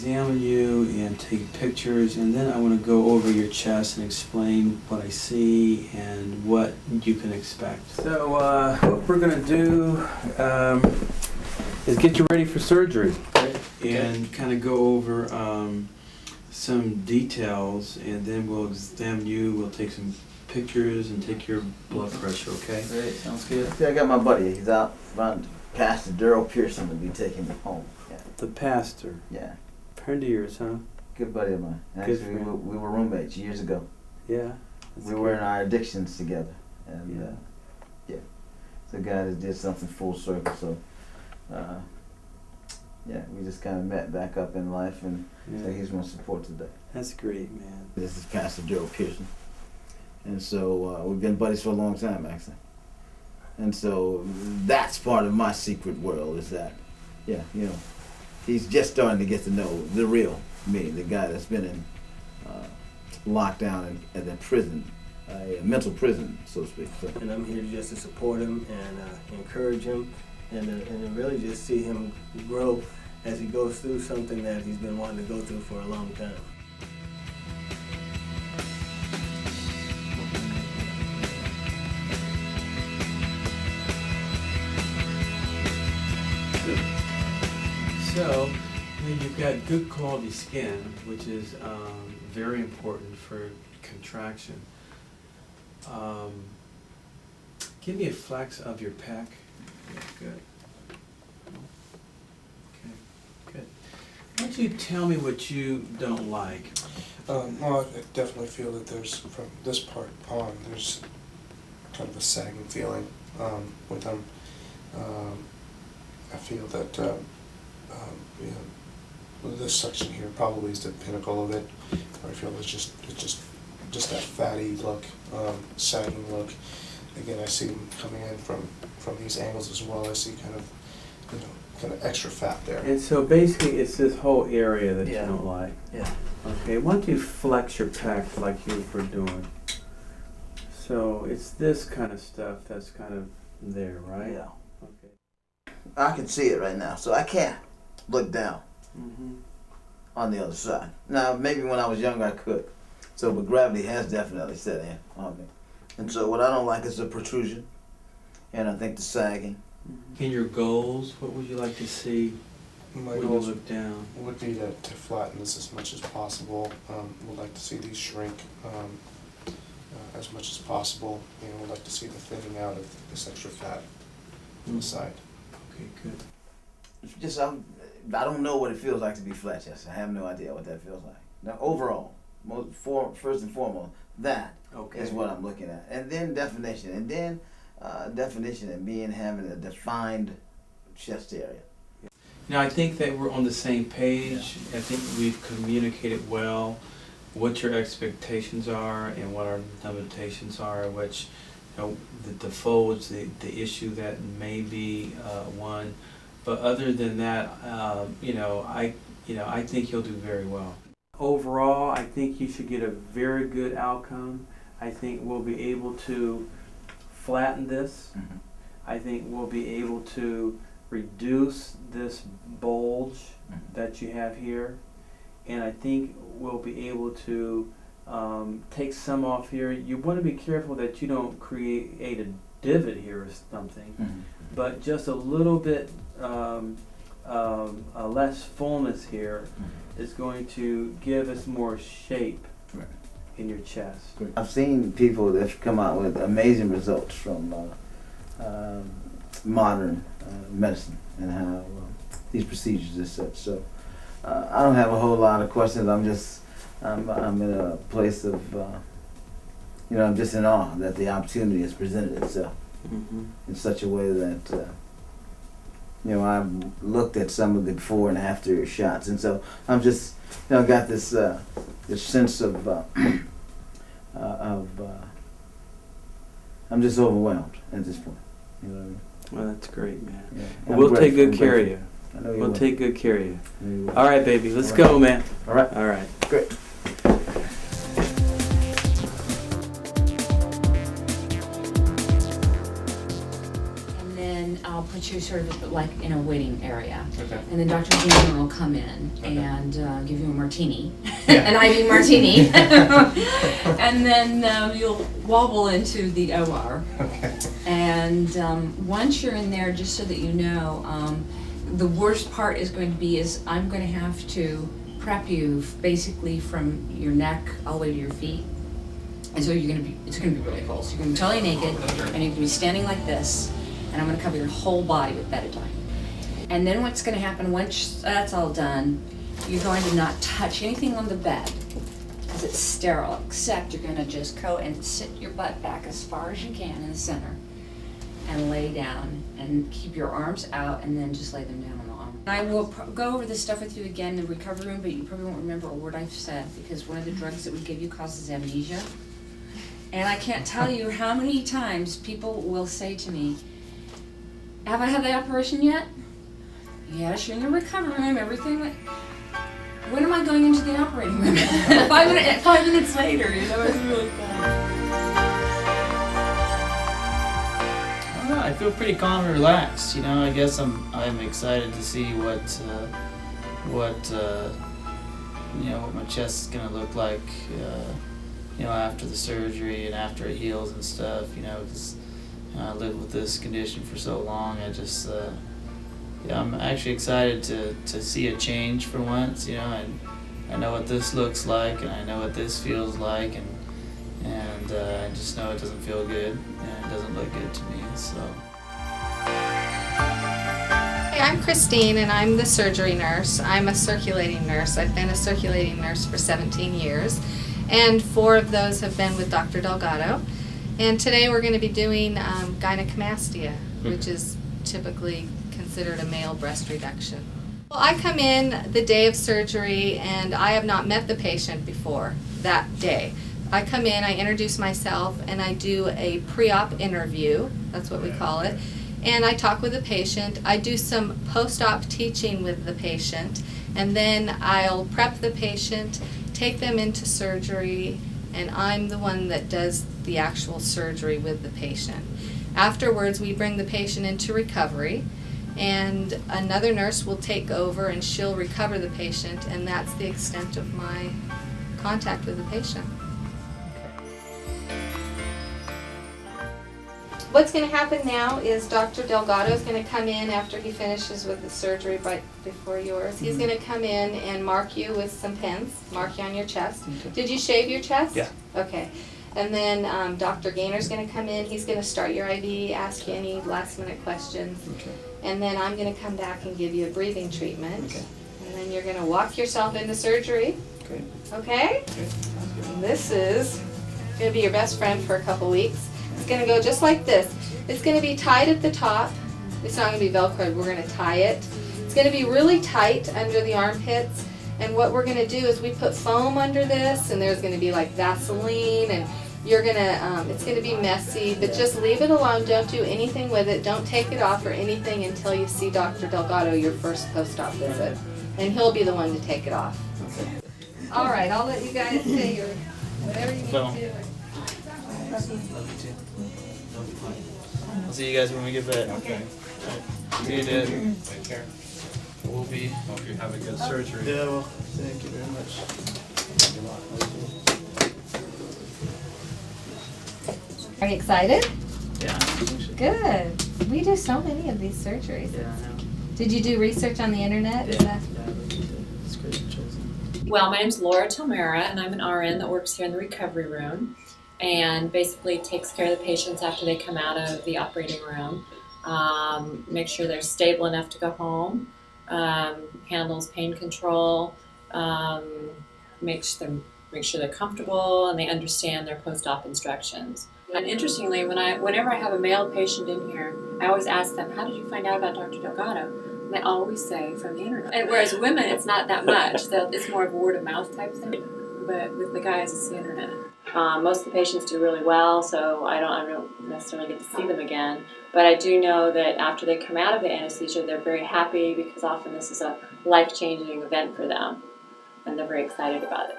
examine you and take pictures, and then I want to go over your chest and explain what I see and what you can expect. So what we're going to do is get you ready for surgery and kind of go over some details, and then we'll examine you, we'll take some pictures and take your blood pressure, okay? Great, sounds good. Yeah, I got my buddy. He's out front. Pastor Daryl Pearson will be taking me home. Yeah. The pastor. Yeah. Friend of yours, huh? Good buddy of mine. Actually, we were roommates years ago. Yeah. We were in our addictions together. And yeah. It's a guy that did something full circle. So, yeah, we just kind of met back up in life, and so he's my support today. That's great, man. This is Pastor Daryl Pearson. And so we've been buddies for a long time, actually. And so that's part of my secret world, is that, yeah, you know, he's just starting to get to know the real me, the guy that's been in lockdown and in prison, a mental prison, so to speak. So. And I'm here just to support him and encourage him and really just see him grow as he goes through something that he's been wanting to go through for a long time. So, you've got good quality skin, which is very important for contraction. Give me a flex of your pec. Yeah, good. Okay, good. Why don't you tell me what you don't like? Well, I definitely feel that there's, from this part on, there's kind of a sagging feeling with him. I feel that you know, this section here probably is the pinnacle of it. I feel it's just that fatty look, sagging look. Again, I see him coming in from these angles as well. I see kind of extra fat there. And so basically it's this whole area that you Yeah. don't like. Yeah. Okay, why don't you flex your pec like you were doing? So it's this kind of stuff that's kind of there, right? Yeah. Okay. I can see it right now, so I can't look down Mm-hmm. on the other side. Now, maybe when I was younger I could. So, but gravity has definitely set in on me. And so what I don't like is the protrusion, and I think the sagging. In your goals, what would you like to see My when you goals look down? would be to flatten this as much as possible. Would like to see these shrink as much as possible, and would like to see the thinning out of this extra fat on the side. Okay, good. It's just I don't know what it feels like to be flat chested. I have no idea what that feels like. Now, overall, first and foremost, that Okay. is what I'm looking at, and then definition, and then definition and having a defined chest area. Now I think that we're on the same page. I think we've communicated well what your expectations are and what our limitations are, which, you know, the folds, the issue that may be one. But other than that, I think you'll do very well. Overall, I think you should get a very good outcome. I think we'll be able to flatten this. Mm-hmm. I think we'll be able to reduce this bulge that you have here, and I think we'll be able to take some off here. You want to be careful that you don't create a divot here or something, Mm-hmm. but just a little bit less fullness here is going to give us more shape Right. in your chest. I've seen people that have come out with amazing results from modern medicine and how these procedures are such. So I don't have a whole lot of questions. I'm in a place of, I'm just in awe that the opportunity has presented itself Mm-hmm. in such a way that, I've looked at some of the before and after shots, and so I'm just, got this sense of I'm just overwhelmed at this point. You know what I mean? Well, that's great, man. Yeah. Well, I'm we'll take grateful. good care of you. I know you We'll will. take good care of you. I know you will. All right, baby, let's All right. go, man. All right. All right. Great. And then I'll put put you sort of like in a waiting area. Okay. And then Dr. Gamer will come in and give you a martini, Yeah. an IV martini. And then you'll wobble into the OR. Okay. And once you're in there, just so that you know, the worst part is going to be I'm going to have to prep you basically from your neck all the way to your feet. And so it's going to be really cold. So you're going to be totally naked, and you're going to be standing like this, and I'm going to cover your whole body with betadine. And then what's going to happen once that's all done, you're going to not touch anything on the bed, because it's sterile, except you're going to just go and sit your butt back as far as you can in the center, and lay down, and keep your arms out, and then just lay them down on the arm. I will go over this stuff with you again in the recovery room, but you probably won't remember a word I've said, because one of the drugs that we give you causes amnesia. And I can't tell you how many times people will say to me, have I had the operation yet? Yes, you're in the recovery room, everything went. When am I going into the operating room? 5 minutes later, you know, it's really fun. I don't know, I feel pretty calm and relaxed. You know, I guess I'm excited to see what my chest is gonna look like. After the surgery and after it heals and stuff, because I lived with this condition for so long. I'm actually excited to see a change for once, and I know what this looks like, and I know what this feels like, and I just know it doesn't feel good, and it doesn't look good to me, so. Hey, I'm Christine, and I'm the surgery nurse. I'm a circulating nurse. I've been a circulating nurse for 17 years. And 4 of those have been with Dr. Delgado. And today we're going to be doing gynecomastia, which is typically considered a male breast reduction. Well, I come in the day of surgery, and I have not met the patient before that day. I come in, I introduce myself, and I do a pre-op interview, that's what we call it, and I talk with the patient. I do some post-op teaching with the patient, and then I'll prep the patient, take them into surgery, and I'm the one that does the actual surgery with the patient. Afterwards, we bring the patient into recovery, and another nurse will take over and she'll recover the patient, and that's the extent of my contact with the patient. What's going to happen now is Dr. Delgado is going to come in after he finishes with the surgery right before yours. He's going to come in and mark you with some pins, mark you on your chest. Okay. Did you shave your chest? Yeah. Okay. And then Dr. Gainer's going to come in. He's going to start your IV, ask you any last minute questions. Okay. And then I'm going to come back and give you a breathing treatment. Okay. And then you're going to walk yourself into surgery. Okay. Okay? And this is going to be your best friend for a couple weeks. It's going to go just like this. It's going to be tied at the top. It's not going to be Velcroed. We're going to tie it. It's going to be really tight under the armpits. And what we're going to do is we put foam under this, and there's going to be like Vaseline, and you're going to, it's going to be messy, but just leave it alone. Don't do anything with it. Don't take it off or anything until you see Dr. Delgado, your first post-op visit. And he'll be the one to take it off. All right, I'll let you guys say your, whatever you need Boom. to do. Love you too. I'll see you guys when we get back. Okay. See you, Dad. Take care. We'll be. Hope you have a good surgery. Yeah, well, thank you very much. Are you excited? Yeah. Good. We do so many of these surgeries. Yeah, I know. Did you do research on the internet? Is that- It's great chosen. Well, my name's Laura Tomera, and I'm an RN that works here in the recovery room and basically takes care of the patients after they come out of the operating room. Make sure they're stable enough to go home, handles pain control, make sure they're comfortable and they understand their post-op instructions. And interestingly, whenever I have a male patient in here, I always ask them, how did you find out about Dr. Delgado? And they always say from the internet. And whereas women, it's not that much. So it's more of a word of mouth type thing. But with the guys, it's the internet. Most of the patients do really well, so I don't necessarily get to see them again. But I do know that after they come out of the anesthesia, they're very happy because often this is a life-changing event for them, and they're very excited about it.